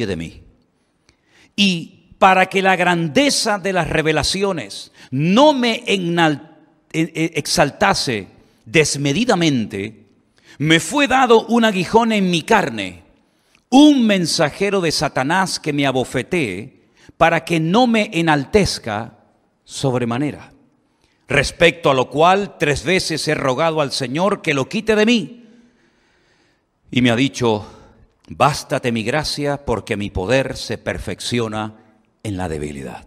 copie de mí. Y para que la grandeza de las revelaciones no me exaltase desmedidamente, me fue dado un aguijón en mi carne, un mensajero de Satanás que me abofetee, para que no me enaltezca sobremanera. Respecto a lo cual 3 veces he rogado al Señor que lo quite de mí. Y me ha dicho: bástate mi gracia, porque mi poder se perfecciona en la debilidad.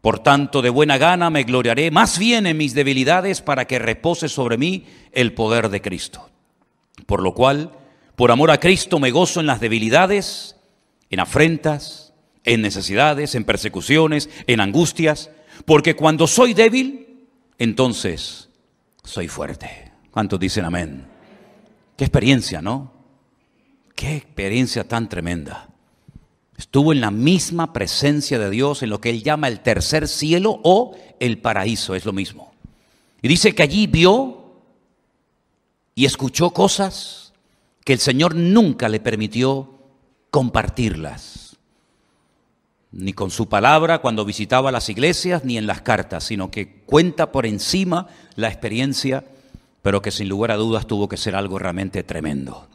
Por tanto, de buena gana me gloriaré más bien en mis debilidades, para que repose sobre mí el poder de Cristo. Por lo cual, por amor a Cristo, me gozo en las debilidades, en afrentas, en necesidades, en persecuciones, en angustias, porque cuando soy débil, entonces soy fuerte. ¿Cuántos dicen amén? Qué experiencia, ¿no? Qué experiencia tan tremenda. Estuvo en la misma presencia de Dios, en lo que Él llama el tercer cielo o el paraíso, es lo mismo. Y dice que allí vio y escuchó cosas que el Señor nunca le permitió compartirlas. Ni con su palabra cuando visitaba las iglesias, ni en las cartas, sino que cuenta por encima la experiencia, pero que sin lugar a dudas tuvo que ser algo realmente tremendo.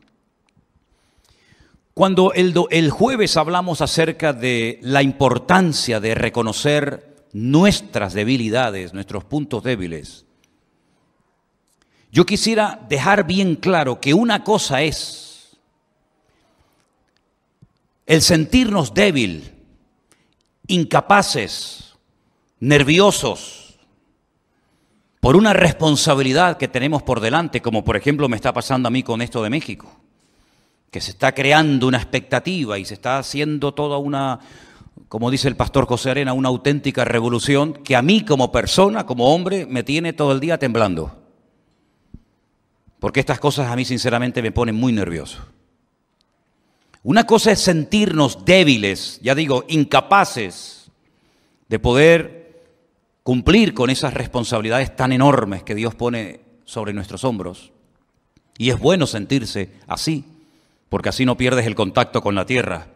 Cuando el jueves hablamos acerca de la importancia de reconocer nuestras debilidades, nuestros puntos débiles, yo quisiera dejar bien claro que una cosa es el sentirnos débil, incapaces, nerviosos, por una responsabilidad que tenemos por delante, como por ejemplo me está pasando a mí con esto de México, que se está creando una expectativa y se está haciendo toda una, como dice el pastor José Arena, una auténtica revolución que a mí como persona, como hombre, me tiene todo el día temblando. Porque estas cosas a mí sinceramente me ponen muy nervioso. Una cosa es sentirnos débiles, ya digo, incapaces de poder cumplir con esas responsabilidades tan enormes que Dios pone sobre nuestros hombros. Y es bueno sentirse así, porque así no pierdes el contacto con la tierra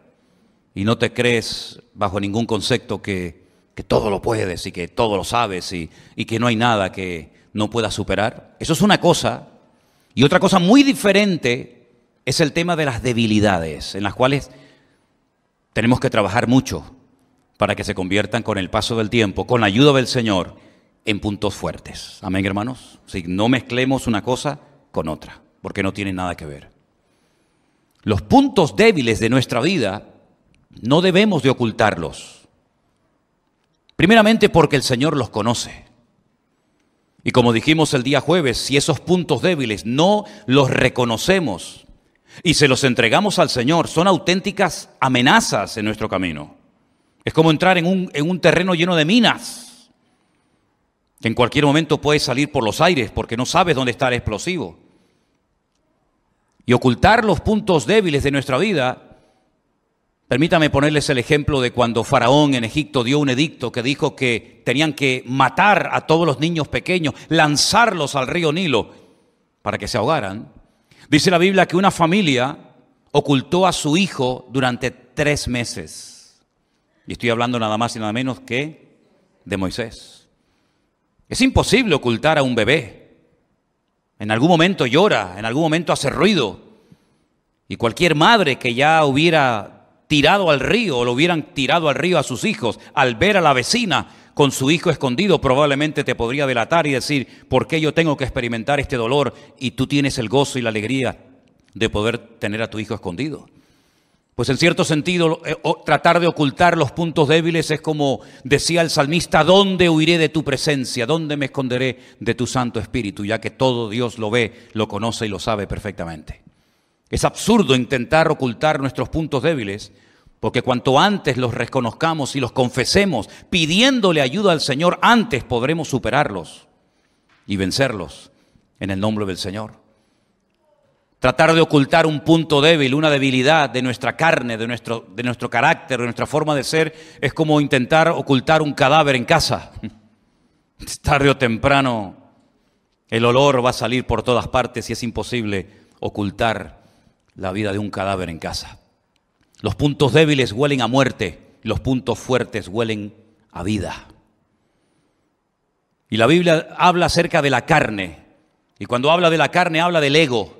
y no te crees bajo ningún concepto que todo lo puedes y que todo lo sabes y que no hay nada que no puedas superar. Eso es una cosa. Y otra cosa muy diferente es el tema de las debilidades, en las cuales tenemos que trabajar mucho para que se conviertan con el paso del tiempo, con la ayuda del Señor, en puntos fuertes. Amén, hermanos. Si no mezclemos una cosa con otra, porque no tienen nada que ver. Los puntos débiles de nuestra vida no debemos de ocultarlos. Primeramente porque el Señor los conoce. Y como dijimos el día jueves, si esos puntos débiles no los reconocemos y se los entregamos al Señor, son auténticas amenazas en nuestro camino. Es como entrar en un terreno lleno de minas, que en cualquier momento puede salir por los aires porque no sabes dónde está el explosivo. Y ocultar los puntos débiles de nuestra vida, permítame ponerles el ejemplo de cuando Faraón en Egipto dio un edicto que dijo que tenían que matar a todos los niños pequeños, lanzarlos al río Nilo para que se ahogaran. Dice la Biblia que una familia ocultó a su hijo durante 3 meses. Y estoy hablando nada más y nada menos que de Moisés. Es imposible ocultar a un bebé. En algún momento llora, en algún momento hace ruido. Y cualquier madre que ya hubiera tirado al río o lo hubieran tirado al río a sus hijos, al ver a la vecina con su hijo escondido, probablemente te podría delatar y decir: ¿por qué yo tengo que experimentar este dolor y tú tienes el gozo y la alegría de poder tener a tu hijo escondido? Pues en cierto sentido, tratar de ocultar los puntos débiles es como decía el salmista: ¿dónde huiré de tu presencia? ¿Dónde me esconderé de tu Santo Espíritu? Ya que todo Dios lo ve, lo conoce y lo sabe perfectamente. Es absurdo intentar ocultar nuestros puntos débiles, porque cuanto antes los reconozcamos y los confesemos, pidiéndole ayuda al Señor, antes podremos superarlos y vencerlos en el nombre del Señor. Tratar de ocultar un punto débil, una debilidad de nuestra carne, de nuestro carácter, de nuestra forma de ser, es como intentar ocultar un cadáver en casa. Tarde o temprano el olor va a salir por todas partes y es imposible ocultar la vida de un cadáver en casa. Los puntos débiles huelen a muerte, los puntos fuertes huelen a vida. Y la Biblia habla acerca de la carne. Y cuando habla de la carne, habla del ego.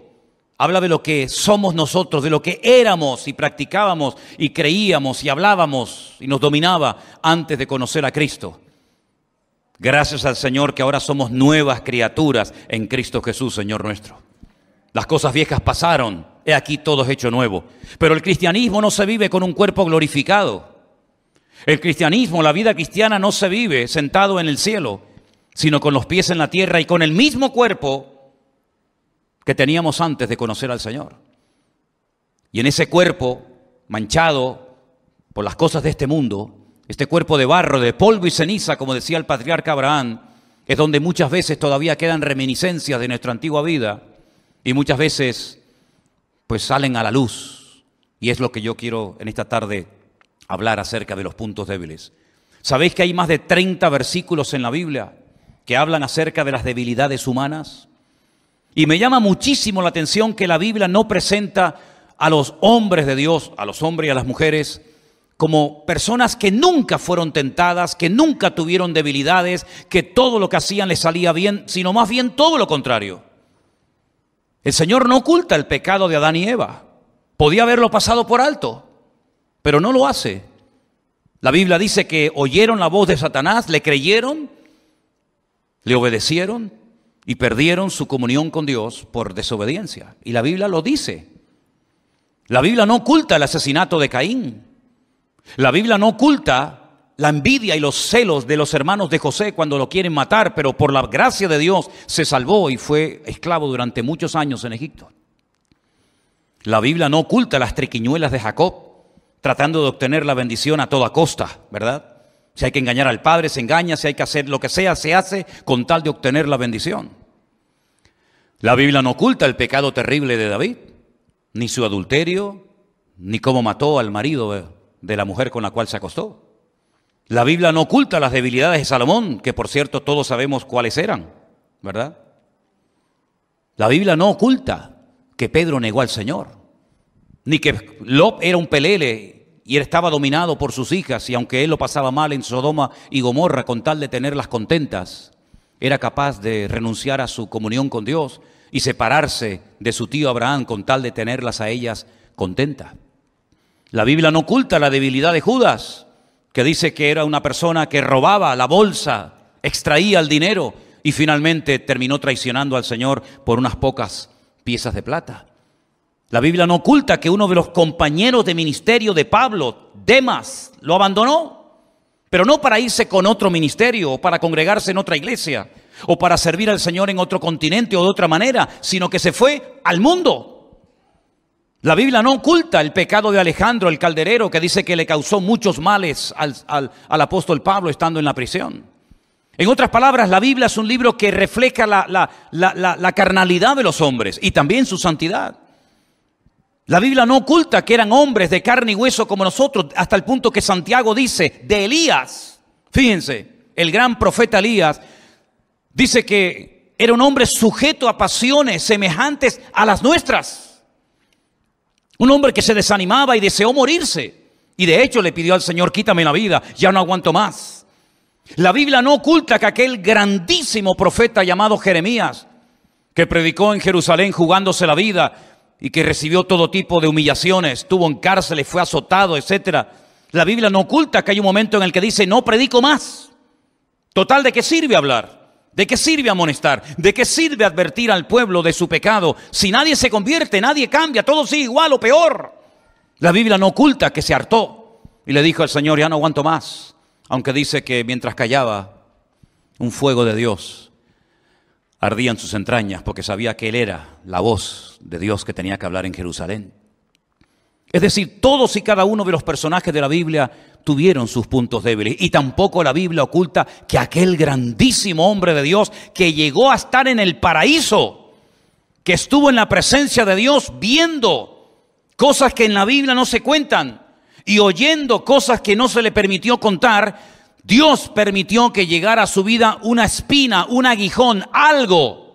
Habla de lo que somos nosotros, de lo que éramos y practicábamos y creíamos y hablábamos y nos dominaba antes de conocer a Cristo. Gracias al Señor que ahora somos nuevas criaturas en Cristo Jesús, Señor nuestro. Las cosas viejas pasaron, he aquí todo es hecho nuevo. Pero el cristianismo no se vive con un cuerpo glorificado. El cristianismo, la vida cristiana no se vive sentado en el cielo, sino con los pies en la tierra y con el mismo cuerpo que teníamos antes de conocer al Señor. Y en ese cuerpo manchado por las cosas de este mundo, este cuerpo de barro, de polvo y ceniza, como decía el patriarca Abraham, es donde muchas veces todavía quedan reminiscencias de nuestra antigua vida y muchas veces pues salen a la luz. Y es lo que yo quiero en esta tarde hablar acerca de los puntos débiles. ¿Sabéis que hay más de 30 versículos en la Biblia que hablan acerca de las debilidades humanas? Y me llama muchísimo la atención que la Biblia no presenta a los hombres de Dios, a los hombres y a las mujeres, como personas que nunca fueron tentadas, que nunca tuvieron debilidades, que todo lo que hacían les salía bien, sino más bien todo lo contrario. El Señor no oculta el pecado de Adán y Eva. Podía haberlo pasado por alto, pero no lo hace. La Biblia dice que oyeron la voz de Satanás, le creyeron, le obedecieron y perdieron su comunión con Dios por desobediencia. Y la Biblia lo dice. La Biblia no oculta el asesinato de Caín. La Biblia no oculta la envidia y los celos de los hermanos de José cuando lo quieren matar, pero por la gracia de Dios se salvó y fue esclavo durante muchos años en Egipto. La Biblia no oculta las triquiñuelas de Jacob, tratando de obtener la bendición a toda costa, ¿verdad? Si hay que engañar al padre, se engaña. Si hay que hacer lo que sea, se hace con tal de obtener la bendición. La Biblia no oculta el pecado terrible de David, ni su adulterio, ni cómo mató al marido de la mujer con la cual se acostó. La Biblia no oculta las debilidades de Salomón, que por cierto todos sabemos cuáles eran, ¿verdad? La Biblia no oculta que Pedro negó al Señor, ni que Lot era un pelele y él estaba dominado por sus hijas, y aunque él lo pasaba mal en Sodoma y Gomorra, con tal de tenerlas contentas, era capaz de renunciar a su comunión con Dios y separarse de su tío Abraham con tal de tenerlas a ellas contentas. La Biblia no oculta la debilidad de Judas, que dice que era una persona que robaba la bolsa, extraía el dinero y finalmente terminó traicionando al Señor por unas pocas piezas de plata. La Biblia no oculta que uno de los compañeros de ministerio de Pablo, Demas, lo abandonó, pero no para irse con otro ministerio o para congregarse en otra iglesia o para servir al Señor en otro continente o de otra manera, sino que se fue al mundo. La Biblia no oculta el pecado de Alejandro el calderero, que dice que le causó muchos males al apóstol Pablo estando en la prisión. En otras palabras, la Biblia es un libro que refleja la carnalidad de los hombres y también su santidad. La Biblia no oculta que eran hombres de carne y hueso como nosotros, hasta el punto que Santiago dice de Elías, fíjense, el gran profeta Elías, dice que era un hombre sujeto a pasiones semejantes a las nuestras. Un hombre que se desanimaba y deseó morirse. Y de hecho le pidió al Señor, quítame la vida, ya no aguanto más. La Biblia no oculta que aquel grandísimo profeta llamado Jeremías, que predicó en Jerusalén jugándose la vida y que recibió todo tipo de humillaciones, estuvo en cárceles, fue azotado, etc. La Biblia no oculta que hay un momento en el que dice, no predico más. Total, ¿de qué sirve hablar? ¿De qué sirve amonestar? ¿De qué sirve advertir al pueblo de su pecado? Si nadie se convierte, nadie cambia, todo sigue igual o peor. La Biblia no oculta que se hartó y le dijo al Señor, ya no aguanto más. Aunque dice que mientras callaba, un fuego de Dios ardía en sus entrañas, porque sabía que él era la voz de Dios que tenía que hablar en Jerusalén. Es decir, todos y cada uno de los personajes de la Biblia tuvieron sus puntos débiles, y tampoco la Biblia oculta que aquel grandísimo hombre de Dios que llegó a estar en el paraíso, que estuvo en la presencia de Dios viendo cosas que en la Biblia no se cuentan y oyendo cosas que no se le permitió contar, Dios permitió que llegara a su vida una espina, un aguijón, algo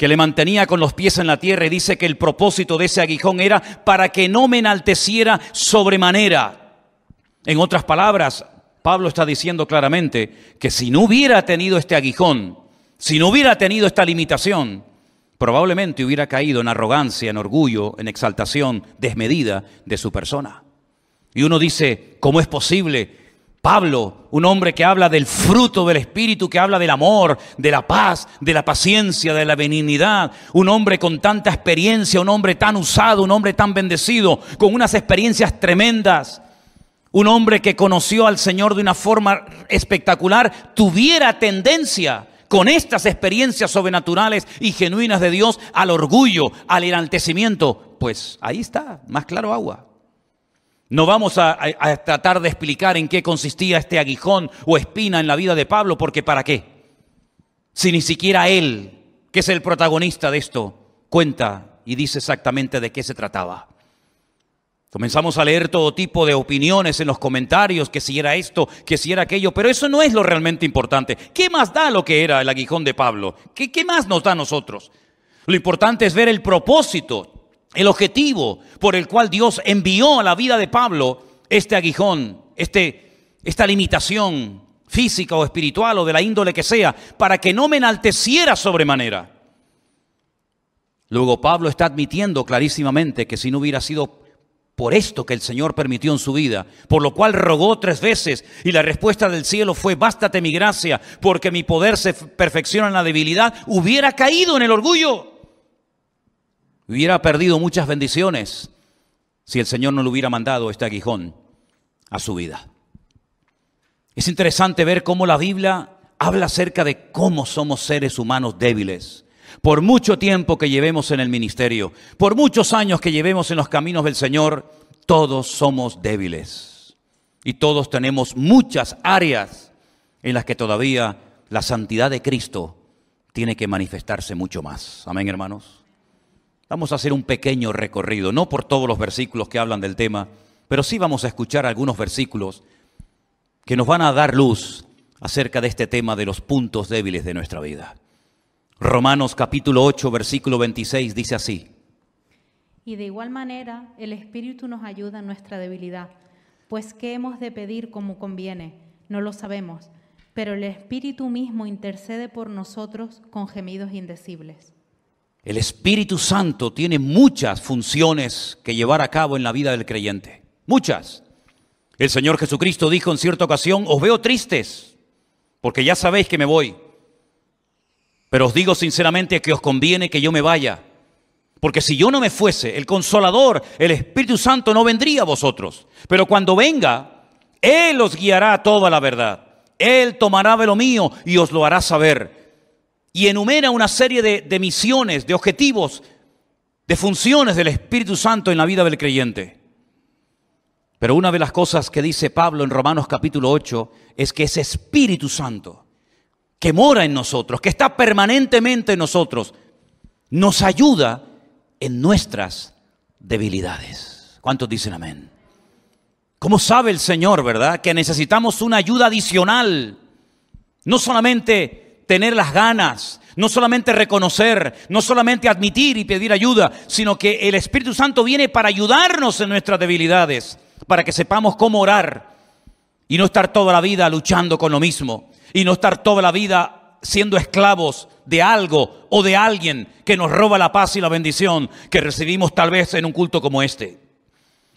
que le mantenía con los pies en la tierra, y dice que el propósito de ese aguijón era para que no me enalteciera sobremanera. En otras palabras, Pablo está diciendo claramente que si no hubiera tenido este aguijón, si no hubiera tenido esta limitación, probablemente hubiera caído en arrogancia, en orgullo, en exaltación desmedida de su persona. Y uno dice, ¿cómo es posible? Pablo, un hombre que habla del fruto del Espíritu, que habla del amor, de la paz, de la paciencia, de la benignidad, un hombre con tanta experiencia, un hombre tan usado, un hombre tan bendecido, con unas experiencias tremendas, un hombre que conoció al Señor de una forma espectacular, tuviera tendencia con estas experiencias sobrenaturales y genuinas de Dios al orgullo, al enaltecimiento. Pues ahí está, más claro agua. No vamos a tratar de explicar en qué consistía este aguijón o espina en la vida de Pablo, porque ¿para qué? Si ni siquiera él, que es el protagonista de esto, cuenta y dice exactamente de qué se trataba. Comenzamos a leer todo tipo de opiniones en los comentarios, que si era esto, que si era aquello, pero eso no es lo realmente importante. ¿Qué más da lo que era el aguijón de Pablo? ¿Qué más nos da a nosotros? Lo importante es ver el propósito, el objetivo por el cual Dios envió a la vida de Pablo este aguijón, esta limitación física o espiritual o de la índole que sea, para que no me enalteciera sobremanera. Luego Pablo está admitiendo clarísimamente que si no hubiera sido por esto que el Señor permitió en su vida, por lo cual rogó 3 veces, y la respuesta del cielo fue: bástate mi gracia, porque mi poder se perfecciona en la debilidad, hubiera caído en el orgullo. Hubiera perdido muchas bendiciones si el Señor no le hubiera mandado este aguijón a su vida. Es interesante ver cómo la Biblia habla acerca de cómo somos seres humanos débiles. Por mucho tiempo que llevemos en el ministerio, por muchos años que llevemos en los caminos del Señor, todos somos débiles. Y todos tenemos muchas áreas en las que todavía la santidad de Cristo tiene que manifestarse mucho más. Amén, hermanos. Vamos a hacer un pequeño recorrido, no por todos los versículos que hablan del tema, pero sí vamos a escuchar algunos versículos que nos van a dar luz acerca de este tema de los puntos débiles de nuestra vida. Romanos capítulo 8, versículo 26 dice así: Y de igual manera el Espíritu nos ayuda en nuestra debilidad, pues ¿qué hemos de pedir como conviene? No lo sabemos, pero el Espíritu mismo intercede por nosotros con gemidos indecibles. El Espíritu Santo tiene muchas funciones que llevar a cabo en la vida del creyente. Muchas. El Señor Jesucristo dijo en cierta ocasión: os veo tristes, porque ya sabéis que me voy. Pero os digo sinceramente que os conviene que yo me vaya. Porque si yo no me fuese, el Consolador, el Espíritu Santo, no vendría a vosotros. Pero cuando venga, Él os guiará a toda la verdad. Él tomará de lo mío y os lo hará saber. Y enumera una serie de misiones, de objetivos, de funciones del Espíritu Santo en la vida del creyente. Pero una de las cosas que dice Pablo en Romanos capítulo 8 es que ese Espíritu Santo que mora en nosotros, que está permanentemente en nosotros, nos ayuda en nuestras debilidades. ¿Cuántos dicen amén? ¿Cómo sabe el Señor, verdad, que necesitamos una ayuda adicional? No solamente tener las ganas, no solamente reconocer, no solamente admitir y pedir ayuda, sino que el Espíritu Santo viene para ayudarnos en nuestras debilidades, para que sepamos cómo orar y no estar toda la vida luchando con lo mismo, y no estar toda la vida siendo esclavos de algo o de alguien que nos roba la paz y la bendición que recibimos tal vez en un culto como este.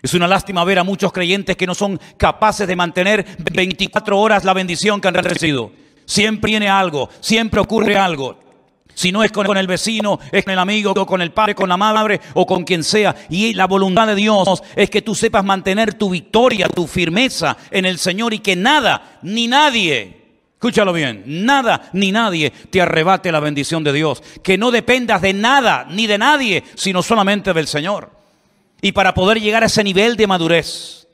Es una lástima ver a muchos creyentes que no son capaces de mantener 24 horas la bendición que han recibido. Siempre viene algo, siempre ocurre algo. Si no es con el vecino, es con el amigo, o con el padre, con la madre o con quien sea. Y la voluntad de Dios es que tú sepas mantener tu victoria, tu firmeza en el Señor, y que nada ni nadie, escúchalo bien, nada ni nadie te arrebate la bendición de Dios. Que no dependas de nada ni de nadie, sino solamente del Señor. Y para poder llegar a ese nivel de madurez,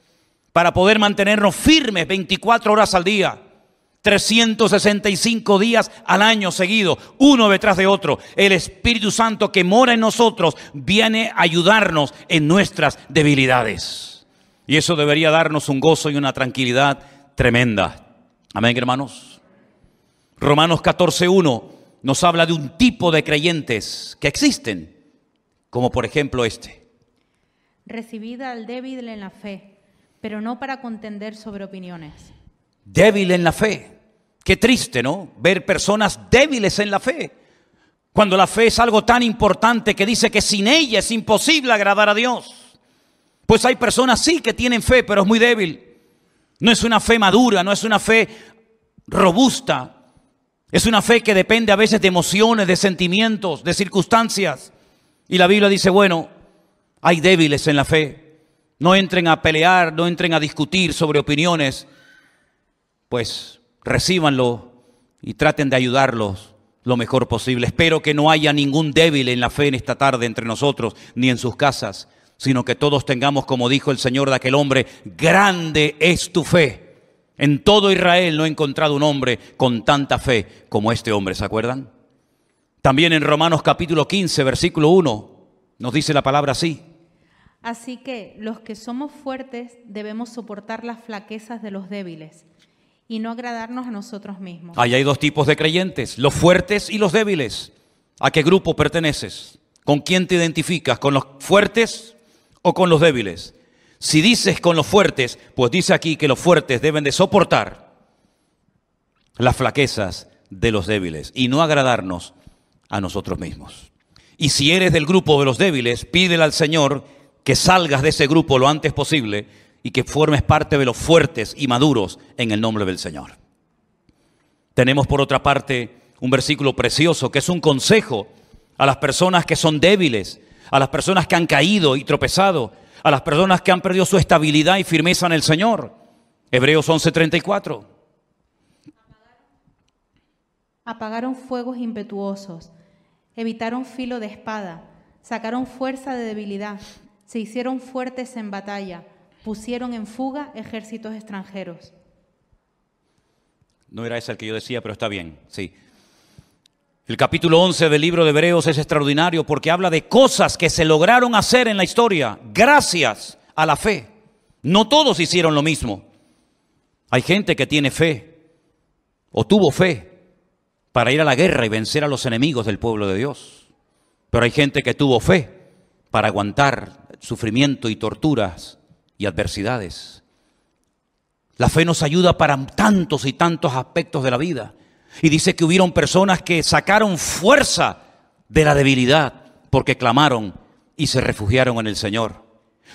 para poder mantenernos firmes 24 horas al día, 365 días al año seguido, uno detrás de otro, el Espíritu Santo que mora en nosotros viene a ayudarnos en nuestras debilidades. Y eso debería darnos un gozo y una tranquilidad tremenda. Amén, hermanos. Romanos 14:1 nos habla de un tipo de creyentes que existen, como por ejemplo este. Recibid al débil en la fe, pero no para contender sobre opiniones. Débil en la fe. Qué triste, ¿no? Ver personas débiles en la fe. Cuando la fe es algo tan importante que dice que sin ella es imposible agradar a Dios. Pues hay personas sí que tienen fe, pero es muy débil. No es una fe madura, no es una fe robusta. Es una fe que depende a veces de emociones, de sentimientos, de circunstancias. Y la Biblia dice, bueno, hay débiles en la fe. No entren a pelear, no entren a discutir sobre opiniones. Pues recíbanlo y traten de ayudarlos lo mejor posible. Espero que no haya ningún débil en la fe en esta tarde entre nosotros, ni en sus casas, sino que todos tengamos, como dijo el Señor de aquel hombre, grande es tu fe. En todo Israel no he encontrado un hombre con tanta fe como este hombre, ¿se acuerdan? También en Romanos capítulo 15, versículo 1, nos dice la palabra así. Así que los que somos fuertes debemos soportar las flaquezas de los débiles y no agradarnos a nosotros mismos. Ahí hay dos tipos de creyentes, los fuertes y los débiles. ¿A qué grupo perteneces? ¿Con quién te identificas? ¿Con los fuertes o con los débiles? Si dices con los fuertes, pues dice aquí que los fuertes deben de soportar las flaquezas de los débiles y no agradarnos a nosotros mismos. Y si eres del grupo de los débiles, pídele al Señor que salgas de ese grupo lo antes posible y que formes parte de los fuertes y maduros en el nombre del Señor. Tenemos por otra parte un versículo precioso que es un consejo a las personas que son débiles, a las personas que han caído y tropezado, a las personas que han perdido su estabilidad y firmeza en el Señor. Hebreos 11:34. Apagaron fuegos impetuosos, evitaron filo de espada, sacaron fuerza de debilidad, se hicieron fuertes en batalla, pusieron en fuga ejércitos extranjeros. No era ese el que yo decía, pero está bien, sí. El capítulo 11 del libro de Hebreos es extraordinario porque habla de cosas que se lograron hacer en la historia gracias a la fe. No todos hicieron lo mismo. Hay gente que tiene fe o tuvo fe para ir a la guerra y vencer a los enemigos del pueblo de Dios. Pero hay gente que tuvo fe para aguantar sufrimiento y torturas y adversidades. La fe nos ayuda para tantos y tantos aspectos de la vida. Y dice que hubieron personas que sacaron fuerza de la debilidad porque clamaron y se refugiaron en el Señor.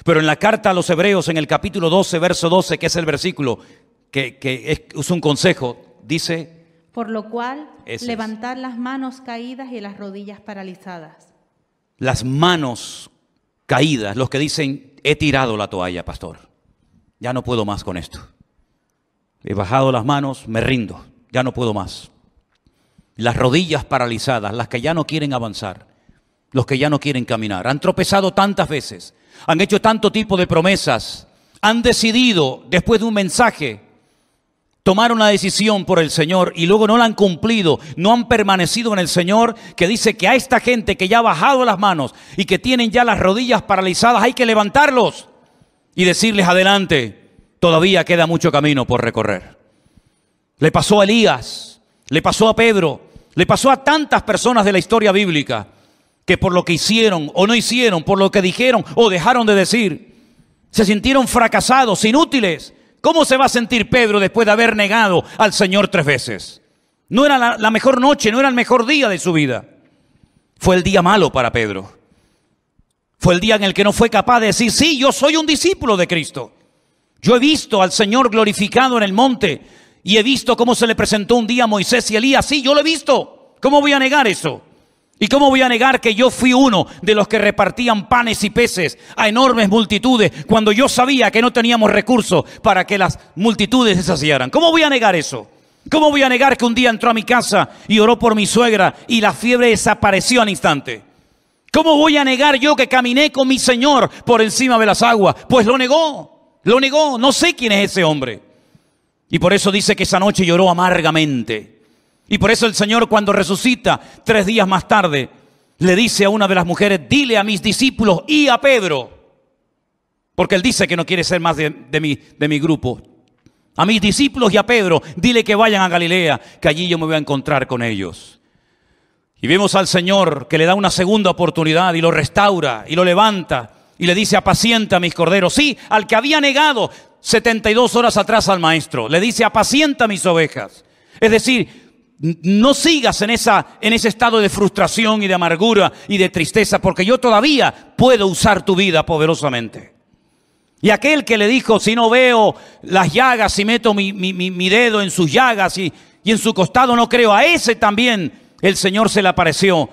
Pero en la carta a los Hebreos, en el capítulo 12, verso 12, que es el versículo que es un consejo, dice: por lo cual, levantad las manos caídas y las rodillas paralizadas. Las manos caídas, los que dicen, he tirado la toalla, pastor. Ya no puedo más con esto. He bajado las manos, me rindo. Ya no puedo más. Las rodillas paralizadas, las que ya no quieren avanzar, los que ya no quieren caminar, han tropezado tantas veces, han hecho tanto tipo de promesas, han decidido, después de un mensaje, tomar una decisión por el Señor y luego no la han cumplido, no han permanecido en el Señor, que dice que a esta gente que ya ha bajado las manos y que tienen ya las rodillas paralizadas, hay que levantarlos y decirles adelante, todavía queda mucho camino por recorrer. Le pasó a Elías, le pasó a Pedro, le pasó a tantas personas de la historia bíblica que por lo que hicieron o no hicieron, por lo que dijeron o dejaron de decir, se sintieron fracasados, inútiles. ¿Cómo se va a sentir Pedro después de haber negado al Señor 3 veces? No era la mejor noche, no era el mejor día de su vida. Fue el día malo para Pedro. Fue el día en el que no fue capaz de decir, sí, yo soy un discípulo de Cristo. Yo he visto al Señor glorificado en el monte. Y he visto cómo se le presentó un día a Moisés y Elías. Sí, yo lo he visto. ¿Cómo voy a negar eso? ¿Y cómo voy a negar que yo fui uno de los que repartían panes y peces a enormes multitudes cuando yo sabía que no teníamos recursos para que las multitudes se saciaran? ¿Cómo voy a negar eso? ¿Cómo voy a negar que un día entró a mi casa y oró por mi suegra y la fiebre desapareció al instante? ¿Cómo voy a negar yo que caminé con mi Señor por encima de las aguas? Pues lo negó, no sé quién es ese hombre. Y por eso dice que esa noche lloró amargamente. Y por eso el Señor, cuando resucita 3 días más tarde, le dice a una de las mujeres, dile a mis discípulos y a Pedro, porque él dice que no quiere ser más de mi grupo, a mis discípulos y a Pedro, dile que vayan a Galilea, que allí yo me voy a encontrar con ellos. Y vemos al Señor que le da una segunda oportunidad y lo restaura y lo levanta y le dice: apacienta mis corderos. Sí, al que había negado 72 horas atrás al maestro, le dice: apacienta mis ovejas. Es decir, no sigas en ese estado de frustración y de amargura y de tristeza, porque yo todavía puedo usar tu vida poderosamente. Y aquel que le dijo: si no veo las llagas y meto mi dedo en sus llagas y en su costado no creo, a ese también el Señor se le apareció.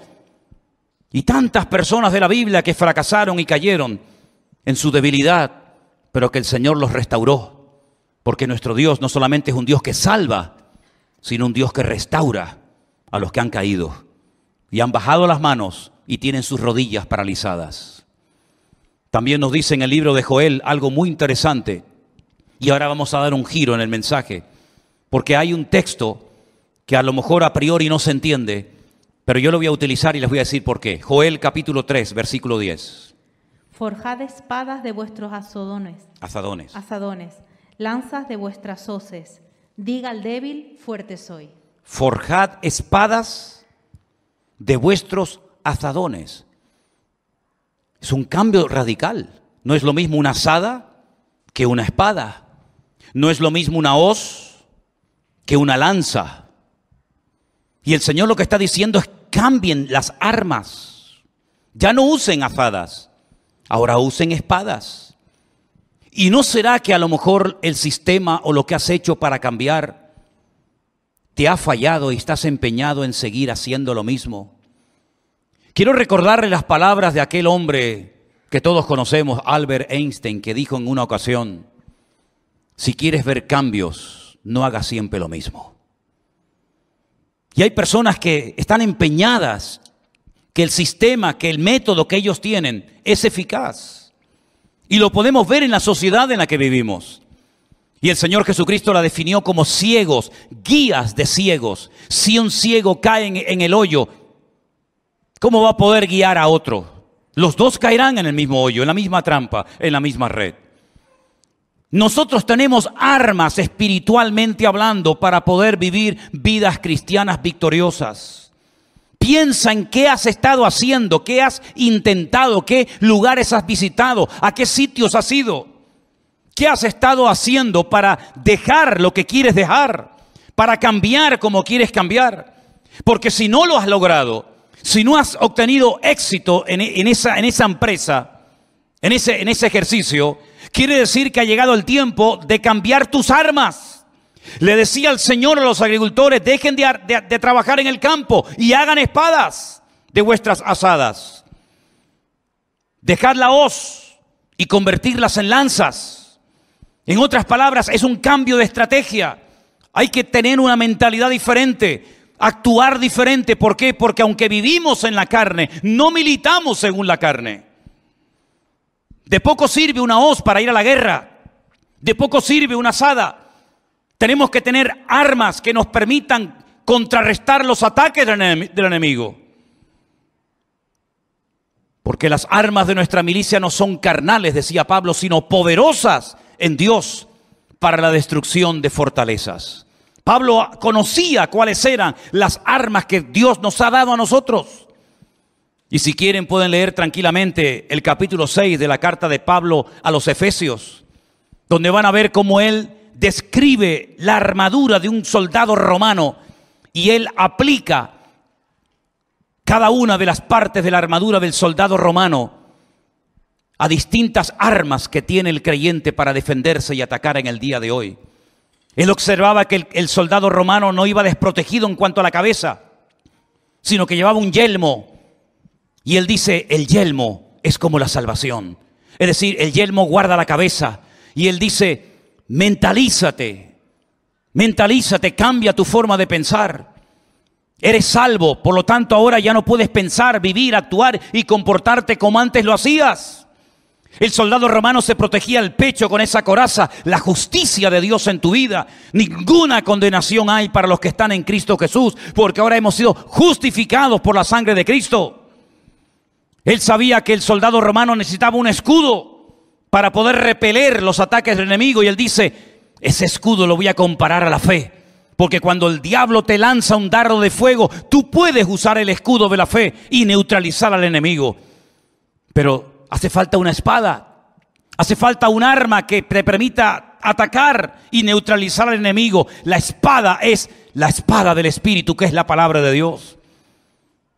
Y tantas personas de la Biblia que fracasaron y cayeron en su debilidad, pero que el Señor los restauró. Porque nuestro Dios no solamente es un Dios que salva, sino un Dios que restaura a los que han caído y han bajado las manos y tienen sus rodillas paralizadas. También nos dice en el libro de Joel algo muy interesante. Y ahora vamos a dar un giro en el mensaje, porque hay un texto que a lo mejor a priori no se entiende, pero yo lo voy a utilizar y les voy a decir por qué. Joel capítulo 3, versículo 10. Forjad espadas de vuestros azadones, lanzas de vuestras hoces. Diga al débil: fuerte soy. Forjad espadas de vuestros azadones. Es un cambio radical. No es lo mismo una azada que una espada. No es lo mismo una hoz que una lanza. Y el Señor lo que está diciendo es: cambien las armas. Ya no usen azadas, ahora usen espadas. ¿Y no será que a lo mejor el sistema o lo que has hecho para cambiar te ha fallado y estás empeñado en seguir haciendo lo mismo? Quiero recordarle las palabras de aquel hombre que todos conocemos, Albert Einstein, que dijo en una ocasión: si quieres ver cambios, no hagas siempre lo mismo. Y hay personas que están empeñadas que el sistema, que el método que ellos tienen es eficaz. Y lo podemos ver en la sociedad en la que vivimos. Y el Señor Jesucristo la definió como ciegos, guías de ciegos. Si un ciego cae en el hoyo, ¿cómo va a poder guiar a otro? Los dos caerán en el mismo hoyo, en la misma trampa, en la misma red. Nosotros tenemos armas espiritualmente hablando para poder vivir vidas cristianas victoriosas. Piensa en qué has estado haciendo, qué has intentado, qué lugares has visitado, a qué sitios has ido. ¿Qué has estado haciendo para dejar lo que quieres dejar? Para cambiar como quieres cambiar. Porque si no lo has logrado, si no has obtenido éxito en esa empresa, en ese ejercicio, quiere decir que ha llegado el tiempo de cambiar tus armas. Le decía el Señor a los agricultores: dejen de trabajar en el campo y hagan espadas de vuestras azadas. Dejad la hoz y convertirlas en lanzas. En otras palabras, es un cambio de estrategia. Hay que tener una mentalidad diferente, actuar diferente. ¿Por qué? Porque aunque vivimos en la carne, no militamos según la carne. De poco sirve una hoz para ir a la guerra. De poco sirve una azada. Tenemos que tener armas que nos permitan contrarrestar los ataques del enemigo. Porque las armas de nuestra milicia no son carnales, decía Pablo, sino poderosas en Dios para la destrucción de fortalezas. Pablo conocía cuáles eran las armas que Dios nos ha dado a nosotros. Y si quieren pueden leer tranquilamente el capítulo 6 de la carta de Pablo a los Efesios, donde van a ver cómo él describe la armadura de un soldado romano y él aplica cada una de las partes de la armadura del soldado romano a distintas armas que tiene el creyente para defenderse y atacar en el día de hoy. Él observaba que el soldado romano no iba desprotegido en cuanto a la cabeza, sino que llevaba un yelmo. Y él dice: el yelmo es como la salvación. Es decir, el yelmo guarda la cabeza. Y él dice: mentalízate, cambia tu forma de pensar. Eres salvo, por lo tanto ahora ya no puedes pensar, vivir, actuar y comportarte como antes lo hacías. El soldado romano se protegía el pecho con esa coraza: la justicia de Dios en tu vida. Ninguna condenación hay para los que están en Cristo Jesús, porque ahora hemos sido justificados por la sangre de Cristo. Él sabía que el soldado romano necesitaba un escudo para poder repeler los ataques del enemigo, y él dice: ese escudo lo voy a comparar a la fe, Porque cuando el diablo te lanza un dardo de fuego, tú puedes usar el escudo de la fe y neutralizar al enemigo. Pero hace falta una espada, hace falta un arma que te permita atacar y neutralizar al enemigo. La espada es la espada del Espíritu, que es la palabra de Dios.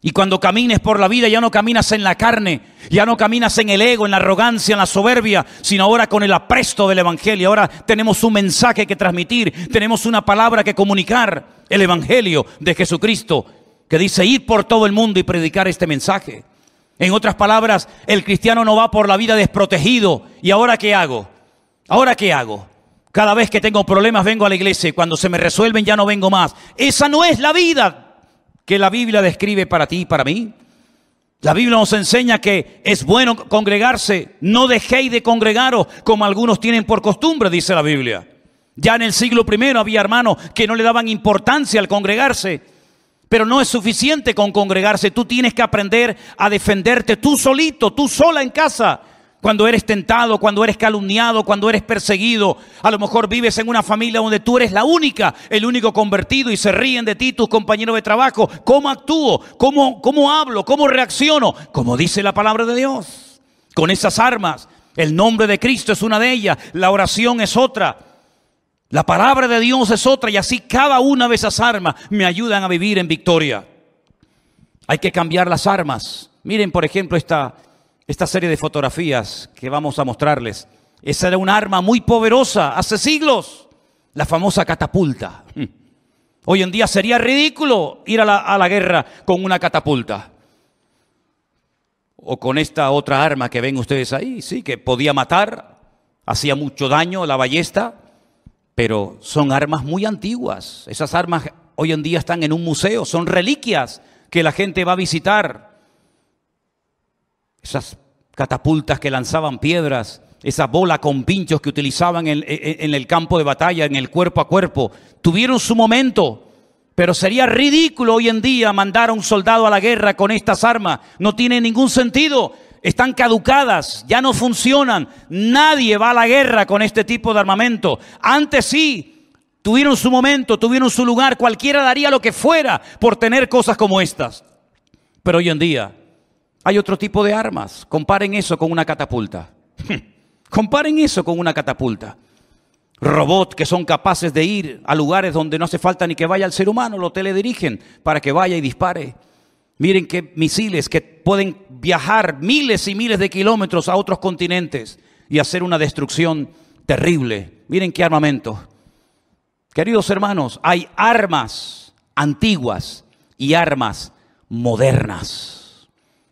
Y cuando camines por la vida, ya no caminas en la carne, ya no caminas en el ego, en la arrogancia, en la soberbia, sino ahora con el apresto del Evangelio. Ahora tenemos un mensaje que transmitir, tenemos una palabra que comunicar, el Evangelio de Jesucristo, que dice ir por todo el mundo y predicar este mensaje. En otras palabras, el cristiano no va por la vida desprotegido. ¿Y ahora qué hago? ¿Ahora qué hago? Cada vez que tengo problemas vengo a la iglesia y cuando se me resuelven ya no vengo más. Esa no es la vida que la Biblia describe para ti y para mí. La Biblia nos enseña que es bueno congregarse. No dejéis de congregaros como algunos tienen por costumbre, dice la Biblia. Ya en el siglo I había hermanos que no le daban importancia al congregarse. Pero no es suficiente con congregarse. Tú tienes que aprender a defenderte tú solito, tú sola en casa. Cuando eres tentado, cuando eres calumniado, cuando eres perseguido. A lo mejor vives en una familia donde tú eres la única, el único convertido y se ríen de ti tus compañeros de trabajo. ¿Cómo actúo? ¿Cómo hablo? ¿Cómo reacciono? Como dice la palabra de Dios. Con esas armas, el nombre de Cristo es una de ellas, la oración es otra, la palabra de Dios es otra, y así cada una de esas armas me ayudan a vivir en victoria. Hay que cambiar las armas. Miren, por ejemplo, esta serie de fotografías que vamos a mostrarles. Esa era un arma muy poderosa hace siglos, la famosa catapulta. Hoy en día sería ridículo ir a la guerra con una catapulta. O con esta otra arma que ven ustedes ahí, sí, que podía matar, hacía mucho daño, la ballesta, pero son armas muy antiguas. Esas armas hoy en día están en un museo, son reliquias que la gente va a visitar. Esas catapultas que lanzaban piedras, esa bola con pinchos que utilizaban en el campo de batalla, en el cuerpo a cuerpo, tuvieron su momento, pero sería ridículo hoy en día mandar a un soldado a la guerra con estas armas. No tiene ningún sentido, están caducadas, ya no funcionan. Nadie va a la guerra con este tipo de armamento. Antes sí, tuvieron su momento, tuvieron su lugar, cualquiera daría lo que fuera por tener cosas como estas. Pero hoy en día hay otro tipo de armas. Comparen eso con una catapulta. Comparen eso con una catapulta. Robots que son capaces de ir a lugares donde no hace falta ni que vaya el ser humano, lo teledirigen para que vaya y dispare. Miren qué misiles que pueden viajar miles y miles de kilómetros a otros continentes y hacer una destrucción terrible. Miren qué armamento. Queridos hermanos, hay armas antiguas y armas modernas.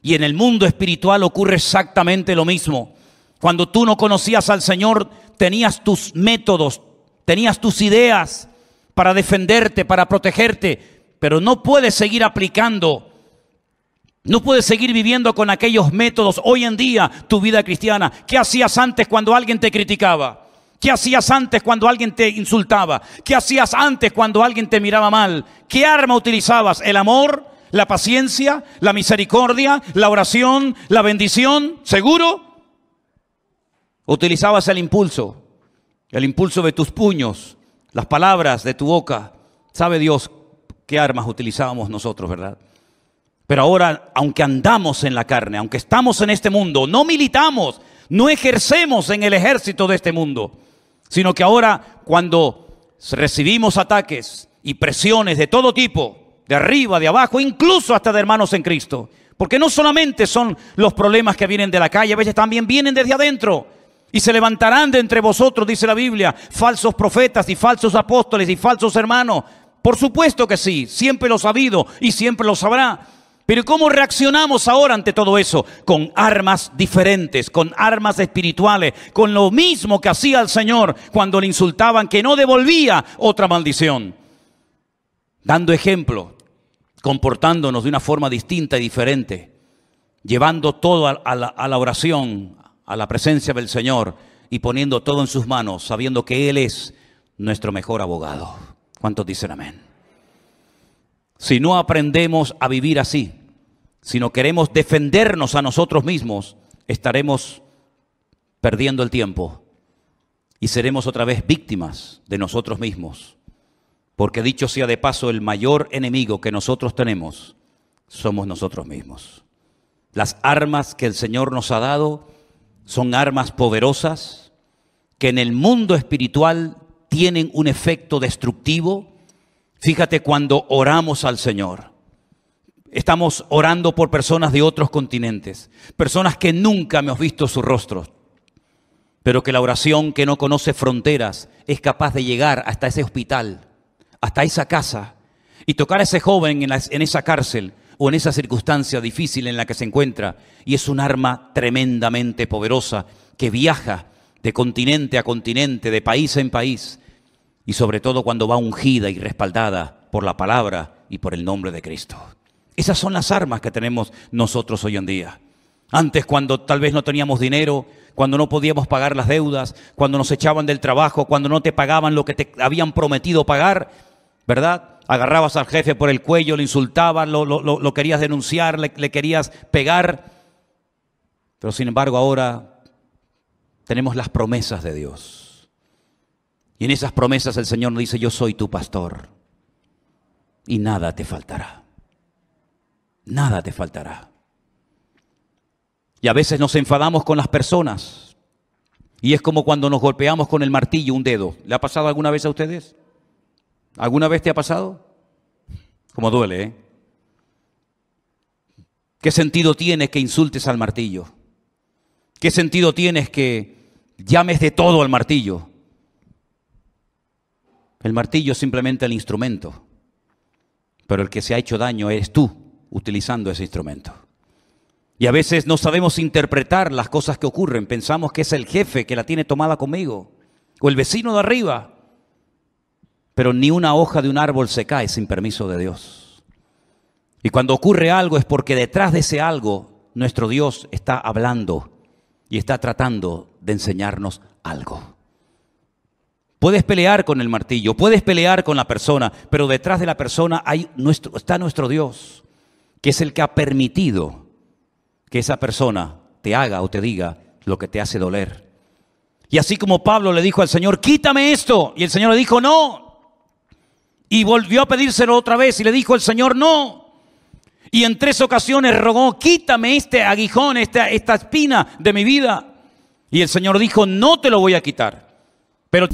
Y en el mundo espiritual ocurre exactamente lo mismo. Cuando tú no conocías al Señor, tenías tus métodos, tenías tus ideas para defenderte, para protegerte, pero no puedes seguir aplicando, no puedes seguir viviendo con aquellos métodos hoy en día tu vida cristiana. ¿Qué hacías antes cuando alguien te criticaba? ¿Qué hacías antes cuando alguien te insultaba? ¿Qué hacías antes cuando alguien te miraba mal? ¿Qué arma utilizabas? ¿El amor? ¿La paciencia? ¿La misericordia? ¿La oración? ¿La bendición? ¿Seguro? Utilizabas el impulso de tus puños, las palabras de tu boca. Sabe Dios qué armas utilizábamos nosotros, ¿verdad? Pero ahora, aunque andamos en la carne, aunque estamos en este mundo, no militamos, no ejercemos en el ejército de este mundo, sino que ahora cuando recibimos ataques y presiones de todo tipo, de arriba, de abajo, incluso hasta de hermanos en Cristo. Porque no solamente son los problemas que vienen de la calle, a veces también vienen desde adentro. Y se levantarán de entre vosotros, dice la Biblia, falsos profetas y falsos apóstoles y falsos hermanos. Por supuesto que sí, siempre lo ha habido y siempre lo sabrá. Pero ¿cómo reaccionamos ahora ante todo eso? Con armas diferentes, con armas espirituales, con lo mismo que hacía el Señor cuando le insultaban, que no devolvía otra maldición. Dando ejemplo, comportándonos de una forma distinta y diferente, llevando todo a la oración, a la presencia del Señor y poniendo todo en sus manos, sabiendo que Él es nuestro mejor abogado. ¿Cuántos dicen amén? Si no aprendemos a vivir así, si no queremos defendernos a nosotros mismos, estaremos perdiendo el tiempo y seremos otra vez víctimas de nosotros mismos. Porque dicho sea de paso, el mayor enemigo que nosotros tenemos somos nosotros mismos. Las armas que el Señor nos ha dado son armas poderosas que en el mundo espiritual tienen un efecto destructivo. Fíjate cuando oramos al Señor. Estamos orando por personas de otros continentes, personas que nunca hemos visto su rostro, pero que la oración que no conoce fronteras es capaz de llegar hasta ese hospital, hasta esa casa y tocar a ese joven en esa cárcel o en esa circunstancia difícil en la que se encuentra. Y es un arma tremendamente poderosa que viaja de continente a continente, de país en país, y sobre todo cuando va ungida y respaldada por la palabra y por el nombre de Cristo. Esas son las armas que tenemos nosotros hoy en día. Antes, cuando tal vez no teníamos dinero, cuando no podíamos pagar las deudas, cuando nos echaban del trabajo, cuando no te pagaban lo que te habían prometido pagar, ¿verdad? Agarrabas al jefe por el cuello, le insultabas, lo querías denunciar, le querías pegar. Pero sin embargo ahora tenemos las promesas de Dios. Y en esas promesas el Señor nos dice: yo soy tu pastor y nada te faltará. Nada te faltará. Y a veces nos enfadamos con las personas. Y es como cuando nos golpeamos con el martillo un dedo. ¿Le ha pasado alguna vez a ustedes? ¿Alguna vez te ha pasado? Como duele, ¿eh? ¿Qué sentido tiene que insultes al martillo? ¿Qué sentido tienes que llames de todo al martillo? El martillo es simplemente el instrumento. Pero el que se ha hecho daño eres tú, utilizando ese instrumento. Y a veces no sabemos interpretar las cosas que ocurren. Pensamos que es el jefe que la tiene tomada conmigo, o el vecino de arriba. Pero ni una hoja de un árbol se cae sin permiso de Dios. Y cuando ocurre algo es porque detrás de ese algo nuestro Dios está hablando y está tratando de enseñarnos algo. Puedes pelear con el martillo, puedes pelear con la persona, pero detrás de la persona está nuestro Dios, que es el que ha permitido que esa persona te haga o te diga lo que te hace doler. Y así como Pablo le dijo al Señor: quítame esto, y el Señor le dijo: no. Y volvió a pedírselo otra vez y le dijo el Señor: no. Y en 3 ocasiones rogó: quítame este aguijón, esta espina de mi vida. Y el Señor dijo: no te lo voy a quitar. Pero